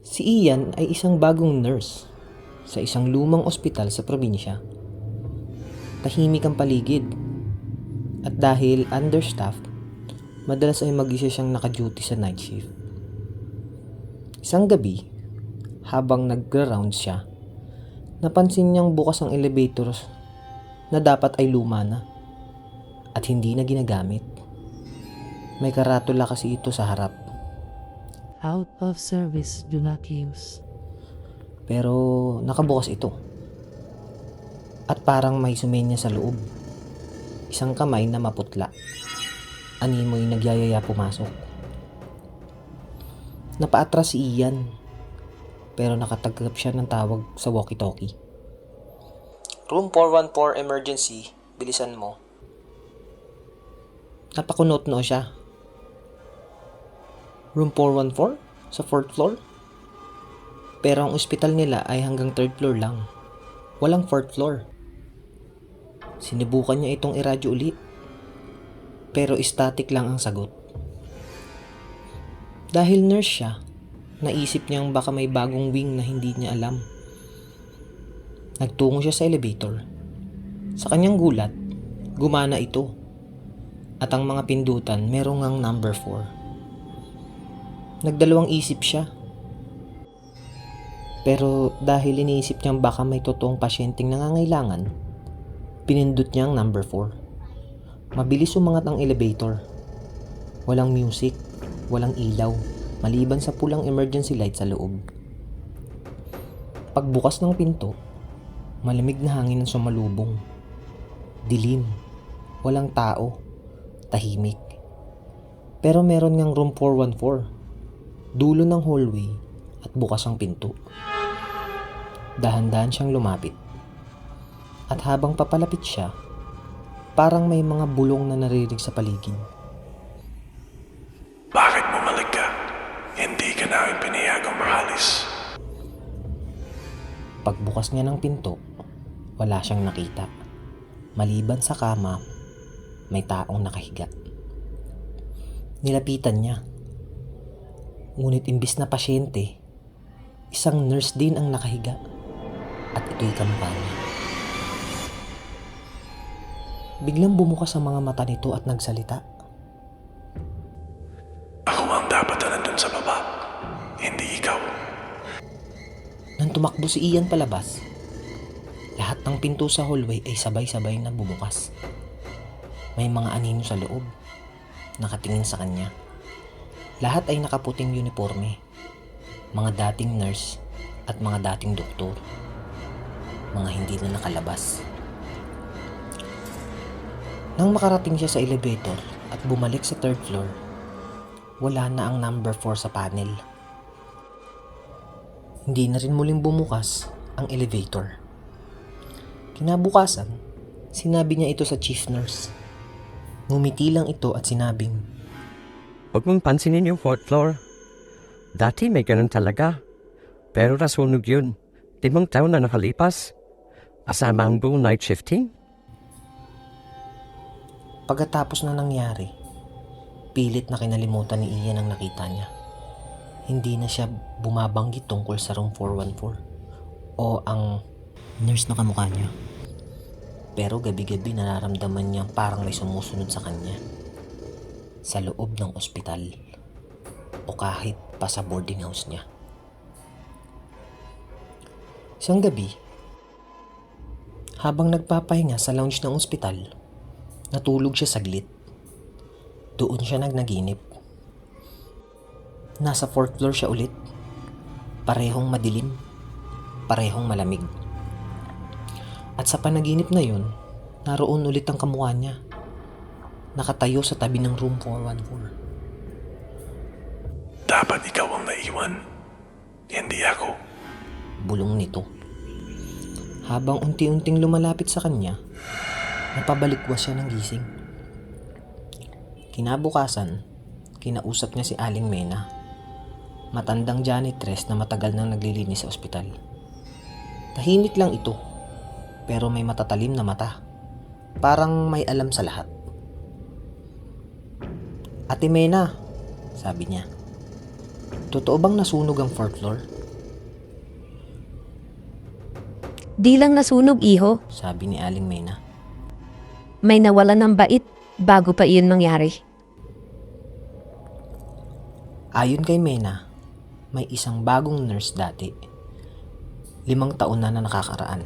Si Ian ay isang bagong nurse sa isang lumang ospital sa probinsya. Tahimik ang paligid at dahil understaffed, madalas ay mag-isa siyang naka-duty sa night shift. Isang gabi, habang nag-rounds siya, napansin niyang bukas ang elevator na dapat ay luma na at hindi na ginagamit. May karatula kasi ito sa harap. Out of service, do not use. Pero nakabukas ito. At parang may sumenya sa loob. Isang kamay na maputla. Animoy nagyayaya pumasok. Napaatras si Ian. Pero nakatagap siya ng tawag sa walkie-talkie. Room 414 emergency. Bilisan mo. Napakunot-no siya. Room 414? Sa 4th floor? Pero ang ospital nila ay hanggang 3rd floor lang. Walang 4th floor. Sinubukan niya itong iradyo ulit. Pero static lang ang sagot. Dahil nurse siya, naisip niyang baka may bagong wing na hindi niya alam. Nagtungo siya sa elevator. Sa kanyang gulat, gumana ito. At ang mga pindutan merong ang number 4. Nagdalawang isip siya. Pero dahil iniisip niyang baka may totoong pasyenteng nangangailangan, pinindot niya ang number 4. Mabilis umangat ang elevator. Walang music, walang ilaw, maliban sa pulang emergency light sa loob. Pagbukas ng pinto, malamig na hangin ang sumalubong. Dilim, walang tao, tahimik. Pero meron ngang room 414. Dulo ng hallway at bukas ang pinto. Dahan-dahan siyang lumapit. At habang papalapit siya, parang may mga bulong na naririnig sa paligid. Bakit bumalik ka? Hindi ka namin pinayagang maalis. Pagbukas niya ng pinto, wala siyang nakita. Maliban sa kama, may taong nakahiga. Nilapitan niya. Ngunit imbis na pasyente, isang nurse din ang nakahiga. At ito'y kamukha niya. Biglang bumukas ang mga mata nito at nagsalita. Ako ang dapat na nandun sa baba, hindi ikaw. Nang tumakbo si Ian palabas, lahat ng pinto sa hallway ay sabay-sabay na bumukas. May mga anino sa loob, nakatingin sa kanya. Lahat ay nakaputing uniforme, mga dating nurse at mga dating doktor, mga hindi na nakalabas. Nang makarating siya sa elevator at bumalik sa 3rd floor, wala na ang number 4 sa panel. Hindi na rin muling bumukas ang elevator. Kinabukasan, sinabi niya ito sa chief nurse. Ngumiti lang ito at sinabing, Huwag mong pansinin yung 4th floor. Dati may ganun talaga. Pero nasunog yun. 5 taon na nakalipas. Asama ang buong night shifting. Pagkatapos na nangyari, pilit na kinalimutan ni Ian ang nakita niya. Hindi na siya bumabanggit tungkol sa room 414 o ang nurse na kamukha niya. Pero gabi-gabi nararamdaman niya parang may sumusunod sa kanya. Sa loob ng ospital o kahit pa sa boarding house niya. Isang gabi, habang nagpapahinga sa lounge ng ospital, natulog siya saglit. Doon siya nagnaginip. Nasa 4th floor siya ulit. Parehong madilim, parehong malamig. At sa panaginip na yun, naroon ulit ang kamukha niya. Nakatayo sa tabi ng room 414. Dapat ikaw ang naiwan, hindi ako. Bulong nito. Habang unti-unting lumalapit sa kanya, napabalikwas siya ng gising. Kinabukasan, kinausap niya si Aling Mena, matandang janitress na matagal nang naglilinis sa ospital. Tahimik lang ito, pero may matatalim na mata. Parang may alam sa lahat. Ate Mena, sabi niya. Totoo bang nasunog ang 4th floor? Di lang nasunog, iho. Sabi ni Aling Mena. May nawalan ng bait bago pa iyon mangyari. Ayon kay Mena, may isang bagong nurse dati. 5 taon na nakakaraan.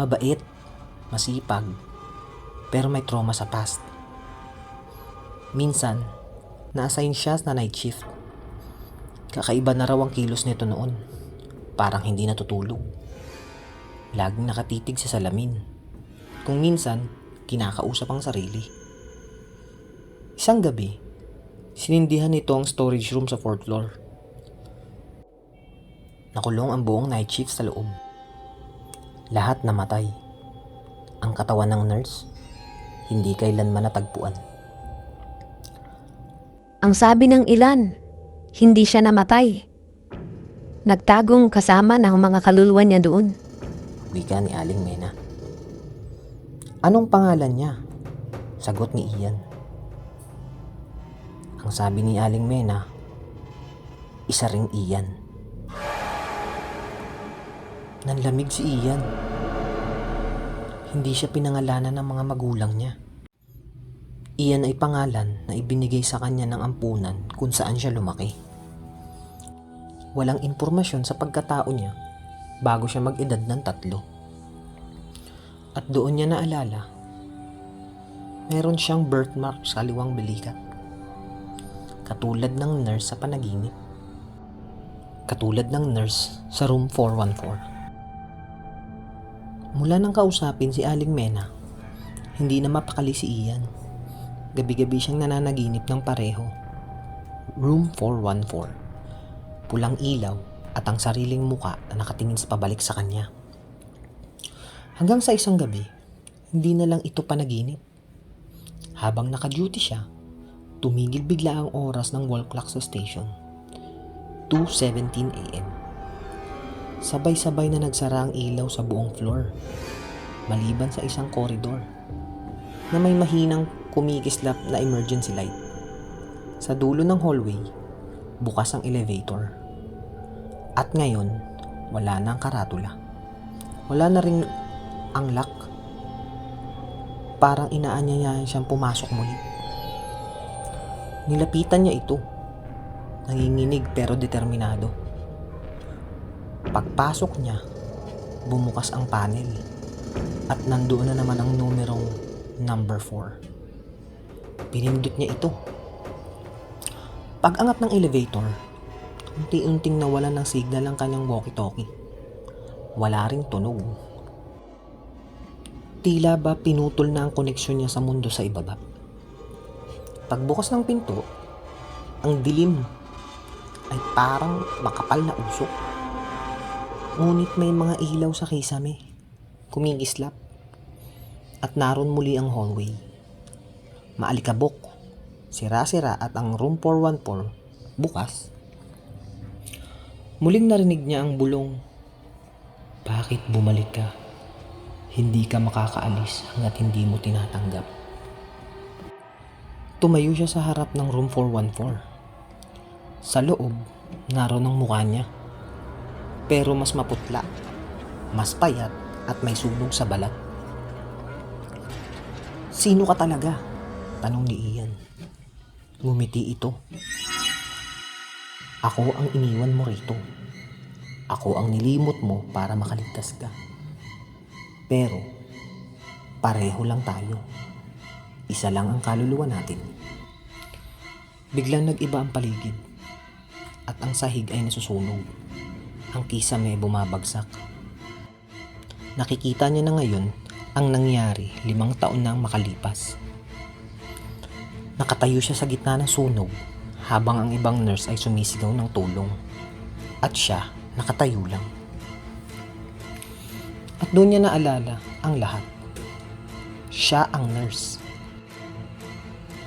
Mabait, masipag, pero may trauma sa past. Minsan, na-assign siya na night shift. Kakaiba na raw ang kilos nito noon. Parang hindi natutulog. Laging nakatitig sa salamin. Kung minsan, kinakausap ang sarili. Isang gabi, sinindihan nito ang storage room sa 4th floor. Nakulong ang buong night shift sa loob. Lahat namatay. Ang katawan ng nurse, hindi kailanman natagpuan. Ang sabi ng ilan, hindi siya namatay. Nagtagong kasama ng mga kaluluwa niya doon. Wika ni Aling Mena. Anong pangalan niya? Sagot ni Ian. Ang sabi ni Aling Mena, isa ring Ian. Nanlamig si Ian. Hindi siya pinangalanan ng mga magulang niya. Ian ay pangalan na ibinigay sa kanya ng ampunan kung saan siya lumaki. Walang impormasyon sa pagkatao niya bago siya mag-edad ng 3. At doon niya naalala, meron siyang birthmark sa kaliwang balikat. Katulad ng nurse sa panaginip. Katulad ng nurse sa room 414. Mula nang kausapin si Aling Mena, hindi na mapakali si Ian. Gabi-gabi siyang nananaginip ng pareho. Room 414. Pulang ilaw at ang sariling muka na nakatingin sa pabalik sa kanya. Hanggang sa isang gabi, hindi na lang ito panaginip. Habang naka-duty siya, tumigil bigla ang oras ng wall clock sa station. 2:17 a.m. Sabay-sabay na nagsara ang ilaw sa buong floor, maliban sa isang koridor na may mahinang kumikislap na emergency light. Sa dulo ng hallway, bukas ang elevator. At ngayon, wala na ang karatula. Wala na rin ang lock. Parang inaanyayahan siyang pumasok muli. Nilapitan niya ito. Nanginginig pero determinado. Pagpasok niya, bumukas ang panel at nandoon na naman ang numerong number 4. Pinindot niya ito. Pag-angat ng elevator, unti-unting nawalan ng signal ang kanyang walkie-talkie. Wala ring tunog. Tila ba pinutol na ang koneksyon niya sa mundo sa ibaba. Pagbukas ng pinto, ang dilim ay parang makapal na usok. Ngunit may mga ilaw sa kisame, kumikislap, at naroon muli ang hallway. Maalikabok, sira-sira at ang room 414 bukas. Muling narinig niya ang bulong, "Bakit bumalik ka? Hindi ka makakaalis hanggat hindi mo tinatanggap." Tumayo siya sa harap ng room 414. Sa loob, naroon ang mukha niya. Pero mas maputla, mas payat at may sunog sa balat. "Sino ka talaga?" tanong ni Ian. Ngumiti ito. "Ako ang iniwan mo rito. Ako ang nilimot mo para makaligtas ka. Pero, pareho lang tayo. Isa lang ang kaluluwa natin." Biglang nag-iba ang paligid at ang sahig ay nasusunog. Ang kisame bumabagsak. Nakikita niya na ngayon ang nangyari 5 taon na ang makalipas. Nakatayo siya sa gitna ng sunog habang ang ibang nurse ay sumisigaw ng tulong. At siya nakatayo lang. At doon niya naalala ang lahat. Siya ang nurse.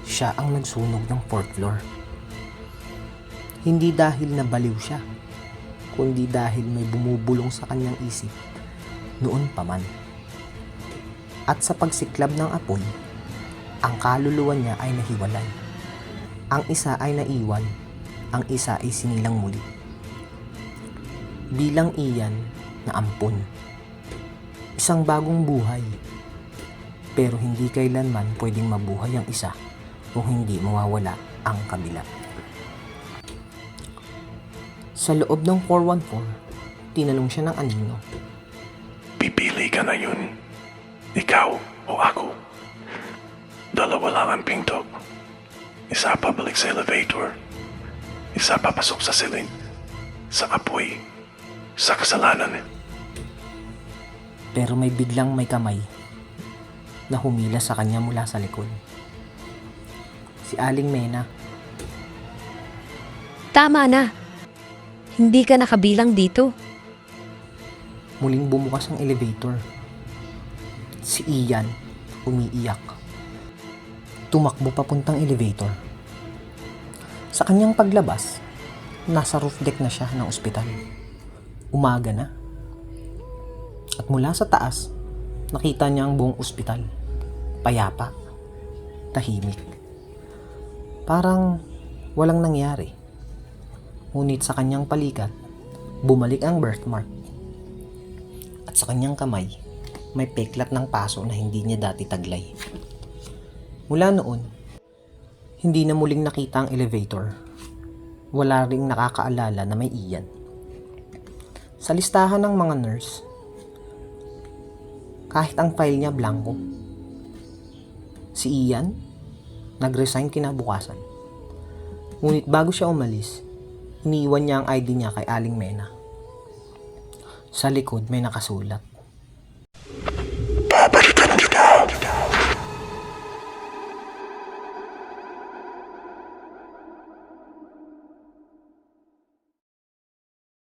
Siya ang nagsunog ng 4th floor. Hindi dahil nabaliw siya, kundi dahil may bumubulong sa kanyang isip noon pa man. At sa pagsiklab ng apoy, ang kaluluwa niya ay nahiwalay. Ang isa ay naiwan, ang isa ay sinilang muli. Bilang Ian na ampon. Isang bagong buhay. Pero hindi kailanman pwedeng mabuhay ang isa kung hindi mawawala ang kabila. Sa loob ng 414, tinanong siya ng anino. Pipili ka na yun. Ikaw o ako. Dalawa lang ang pinto. Isa pabalik sa elevator. Isa papasok sa silid. Sa apoy. Sa kasalanan. Pero may biglang may kamay na humila sa kanya mula sa likod. Si Aling Mena. Tama na. Hindi ka nakabilang dito. Muling bumukas ang elevator. Si Ian umiiyak. Tumakbo papuntang elevator. Sa kanyang paglabas, nasa roof deck na siya ng ospital. Umaga na. At mula sa taas, nakita niya ang buong ospital. Payapa. Tahimik. Parang walang nangyari. Ngunit sa kanyang palikat, bumalik ang birthmark. At sa kanyang kamay, may peklat ng paso na hindi niya dati taglay. Mula noon, hindi na muling nakita ang elevator. Wala ring nakakaalala na may Ian. Sa listahan ng mga nurse, kahit ang file niya blanco. Si Ian, nag-resign kinabukasan. Ngunit bago siya umalis, iniwan niya ang ID niya kay Aling Mena. Sa likod may nakasulat.